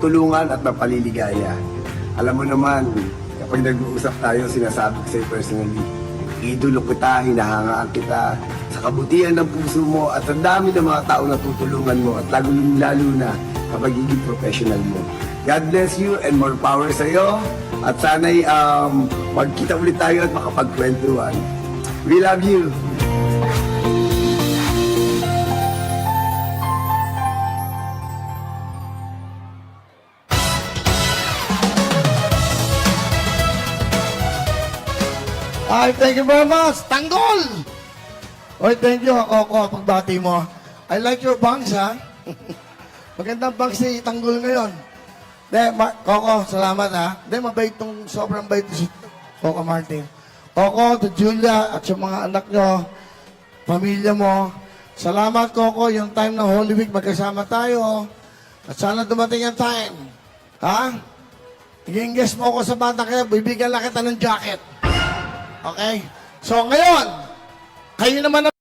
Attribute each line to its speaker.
Speaker 1: tulungan at mapaliligaya. Alam mo naman, kapag nag-uusap tayo, sinasabi ko sa'yo personally, idolo kita, hinahangaan kita sa kabutihan ng puso mo at ang dami ng mga tao na tutulungan mo at lalo na sa pagiging professional mo. God bless you and more power sa'yo at sana'y magkita ulit tayo at makapagkwentuhan. We love you!
Speaker 2: Ay, thank you very much. Tanggol! Oy, thank you, Coco, pagbati mo. I like your bangs, ha? Magandang bangs si Tanggol ngayon. Coco, salamat, ha? Mabait tong, sobrang bait si Coco Martin. Coco, to Julia, at sa mga anak nyo, pamilya mo. Salamat, Coco, yung time ng Holy Week, magkasama tayo. At sana dumating ang time. Ha? Tingin-guess mo ako sa bata kaya, bibigyan lang kita ng jacket. Okay? So ngayon, kayo naman